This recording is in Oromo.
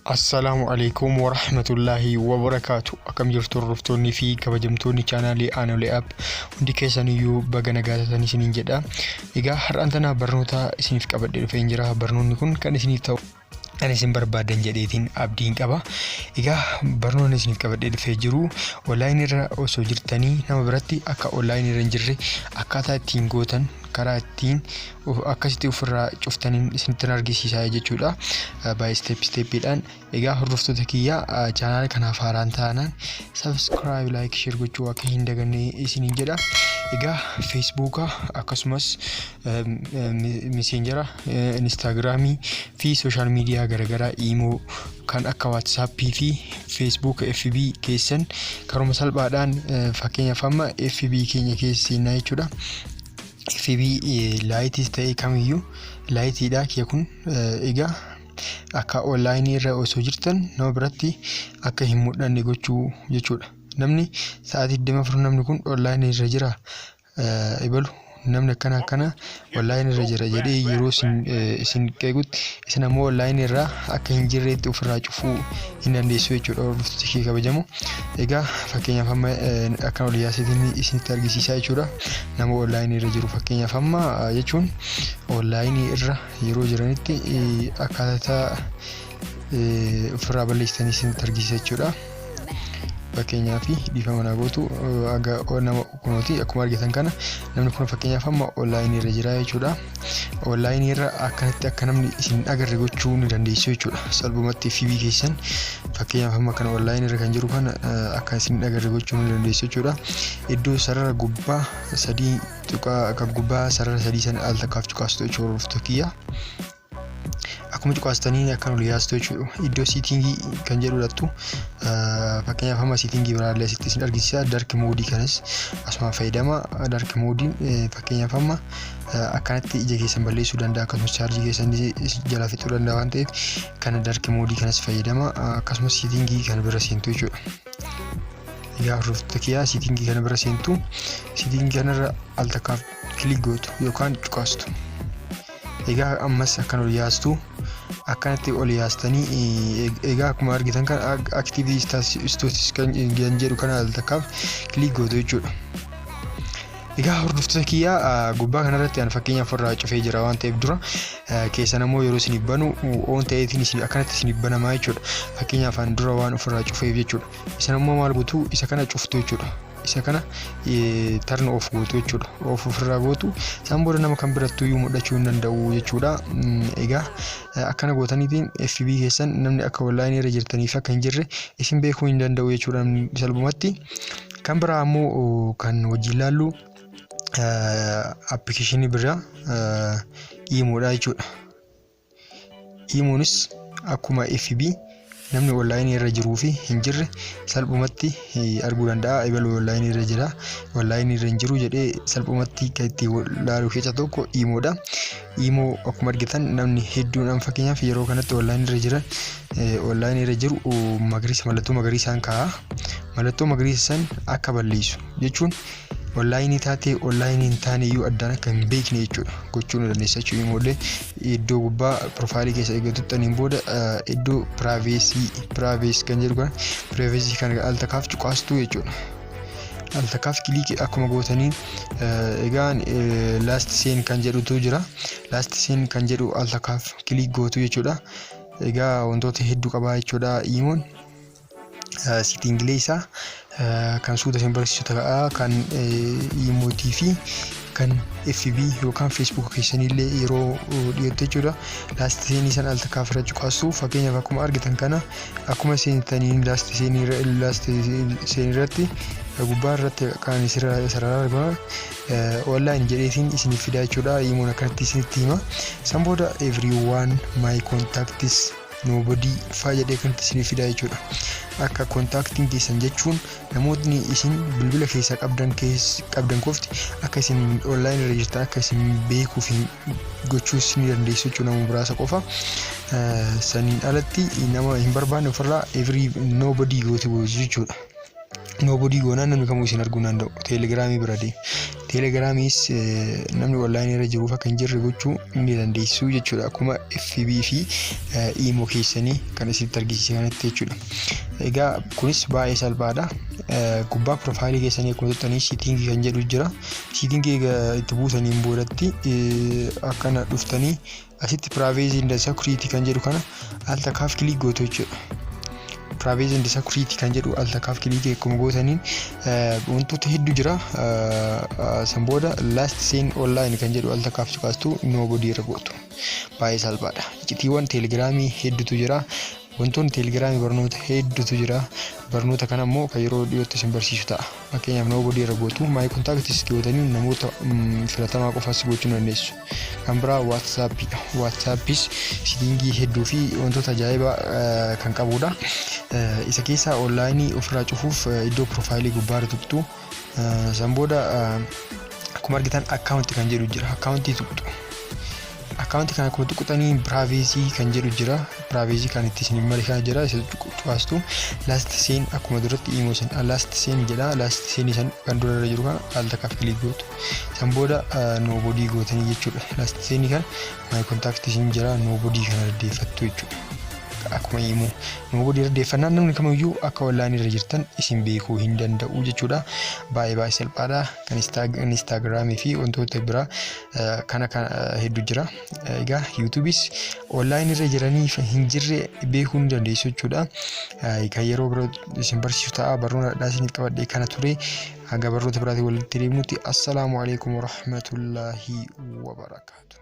Assalamualaikum warahmatullahi wabarakatuh. Akkam jirtu hordoftoonni fi kabajamtoonni chaanaalii Aanolee App hundi keessaniyyuu baga nagaa taatanii isiniin jedha. Egaa har'aan tana barnoota isiniif qabadhee dhufeen jira. Barnoonni kun kan isiniif ta'u kan isin barbaadan jedheetiin abdiin qaba. Egaa barnoonni isiniif qabadhee dhufee jiru online irra osoo jirtanii nama biratti akka online irra hin jirre akkaataa ittiin gootan karaa ittiin akkasitti ofirraa cuftaniin isinitti argisiisaa jechuudha. By stepidhaan egaa hordoftoota kiyya channel kanaaf haaraan taanaan subscribe, like, share gochuu akka hin daganne isiniin jedha. Egaa Facebook akkasumas Messenger, Instagram fi social media garagaraa imo kan akka WhatsApp fi Facebook, FB keessan karuma salphaadhaan fakkeenyaaf amma FB keenya keessaa jechuudha. FB laayitis ta'e kamiyyuu laayitiidha kee kun egaa akka online irra osoo jirtan nama biratti akka hin mul'anne gochuu jechuudha. Namni sa'aatii 24 namni kun online irra jira ebalu namni akkana online irra jira jedhee yeroo isin qeequtti isin ammoo online irra akka hin jirreetti ofirraa cufuu hin dandeessu jechuudha. Hordoftoota kee kabajamoo egaa fakkeenyaaf amma akka ol yaasitiin isinitti argisiisaa jechuudha. Nama online irra jiru fakkeenyaaf amma jechuun online irra yeroo jiranitti akkaataa ofirraa balleessanii isinitti argisiisa jechuudha. Fakkeenyaaf dhiifama naa gootu aga nama kunooti akkuma argitan kana namni kun fakkeenyaaf amma online irra jira jechuudha. Online irra akkanatti akka namni isin agarre gochuu ni dandeessu jechuudha. Salphumatti FB keessan fakkeenyaaf amma kana online irra kan jiru kana akka isin agarre gochuu ni dandeessu jechuudha. Iddoo sarara gubbaa sadii tuqaa akka gubbaa sarara sadii san al takkaaf cuqaastu jechuudha hordoftoota kiyya. Akkuma cuqaastanii akkan ol yaastu jechuudha. Iddoo settingii kan jedhuudhattu fakkeenyaaf amma settingii biraallee asitti isin argisiisa. Dark mode kanas asuma fayyadama. Dark mode fakkeenyaaf amma akkanatti ija keessan balleessuu danda'a akkasumas chaarjii keessan jala fixuu danda'a waan ta'eef kana dark mode kanas fayyadama. Akkasumas settingii kana bira seentu jechuudha. Egaa hordoftoota kiyyaa settingii kana bira seentu settingii kanarra al takkaaf kilik gootu yookaan cuqaastu. Egaa ammas akkan ol yaastu akkanatti ol yaastanii egaa akkuma argitan kan active status kan jedhu kana al takkaaf kilik gootu jechuudha. Egaa hordoftoota kiyyaa gubbaa kanarratti ani fakkeenyaaf irraa cufee jira waan ta'eef dura keessan ammoo yeroo isin banu on ta'eetiin isin akkanatti isin banamaa jechuudha. Fakkeenyaaf ani dura waan ofirraa cufeef jechuudha. Isin ammoo maal gootu isa kana cuftu jechuudha. Isa kana turn off gootu jechuudha. Off ofirraa gootu san booda nama kan birattuu iyyuu mul'achuu hin danda'u jechuudha. Egaa akkana gootaniitiin FB keessan namni akka online irra jirtaniif akka hin jirre isin beekuu hin danda'u jechuudha salphumatti. Kan biraa ammoo kan wajjin ilaallu application biraa imoodha jechuudha. Imoonis akkuma FB namni online irra jiruu fi hin jirre salphumatti arguu danda'a. Ebalu online irra jira online irra hin jiru jedhee salphumatti kan itti ilaaluu keessa tokko imoodha. Imoo akkuma argitan namni hedduun fakkeenyaaf yeroo kanatti online irra jiran online irra jiru magariisa mallattoo magariisaan kaa'a. Mallattoo magariisa san akka balleessu jechuun online taatee online hin taane iyyuu addaan akka hin beekne jechuudha gochuu ni dandeessa jechuudha. Imoolee iddoo gubbaa profaayilii keessa eeggatuttaniin booda iddoo privacy kan jedhu kana privacy kan al takkaaf cuqaastu jechuudha. Al takkaaf kilik akkuma gootaniin egaan last seen kan jedhutu jira. Last seen kan jedhu al takkaaf kilik gootu jechuudha. Egaa wantoota hedduu qabaa jechuudha imoon. Settingilee isaa kan suuta isin barsiisu ta'a kan emotii fi kan FB yookaan Facebook keessanillee yeroo dhiyeetti jechuudha. Last seenii san al takkaaf irra cuqaastu fakkeenyaaf akkuma argitan kana akkuma seentaniin last seenii irratti gubbaa irratti kan sarara argama online jedheetiin isiniif fidaa jechuudha. Imoon akkanatti isinitti hima. San booda everyone my contacts nobody faa jedhee kanatti isiniif fidaa jechuudha. Akka contacting keessan jechuun namootni isin bilbila keessaa qabdan qofti akka isin online irra jirtan akka isin beekuu fi gochuu ni dandeessu jechuudha. Nama muraasa qofa saniin alatti nama hin barbaanne ofirraa nobody gootu jechuudha. nobody goonaan namni kamuu isin arguu danda'u. Teelegiraamii bira deemu. Teelegiraamiis namni onlaayinii irra jiruuf akka hin jirre gochuu ni dandeessu jechuudha. Akkuma FB fi imo keessanii kan isinitti argisiise kanatti jechuudha. Egaa kunis baay'ee salphaadha. Gubbaa piroofaayilii keessanii akkuma tottanii siitingii kan jedhu jira. Siitingii itti buusaniin boodatti akkana dhuftanii asitti privacy and security kan jedhu kana al takkaaf kilik gootu jechuudha. Privacy and security kan jedhu al takkaaf kilikii akkuma gootaniin wantoota hedduu jira. San booda last seen online kan jedhu al takkaaf tuqaastu nobody irra gootu. Baay'ee salphaadha. Icciitiiwwan teelegiraamii hedduutu jira. Wantoonni teelegiraamii barnoota hedduutu jira. Barnoota kana immoo kan yeroo dhiyootti isin barsiisu ta'a. Fakkeenyaaf nobody irra gootu my contacts gootanii namoota filatamaa qofaas gochuu dandeessu. Kan biraa WhatsApp. WhatsAppis siitingii hedduu fi wantoota ajaa'ibaa kan qabudha. Isa keessaa onlaayinii ofirraa cufuuf iddoo piroofaayilii gubbaarra tuqxu. San booda akkuma argitan akkaawuntii kan jedhu jira. Akkaawuntii tuqxu. Akkaawuntii kana akkuma tuqxanii privacy kan jedhu jira. Privacy kan itti isin malee jira. Isa tuqxu last seen akkuma duratti imo san last seen jedha. Last seen san kan durarra jiru kana al takkaaf kilik gootu. San booda nobody gootanii jechuudha. Last seen kan my contact isin jira. Nobody kana raddeeffattu jechuudha. Akkuma imo nobody raddeeffannaan namni kamiyyuu akka onlaayinii irra jirtan isin beekuu hin danda'u jechuudha. Baay'ee salphaadha. Kan Instagramii fi wantoota biraa kana hedduu jira. Egaa YouTubeis onlaayinii irra jiranii hin jirre beekuu ni dandeessu jechuudha. Kan yeroo biroo isin barsiisu ta'a. Barnoota isin qabadhee kana ture. Haga barnoota biraatiin walitti deemnutti assalaamu alaykum wa rahmatullahi wa barakaatuh.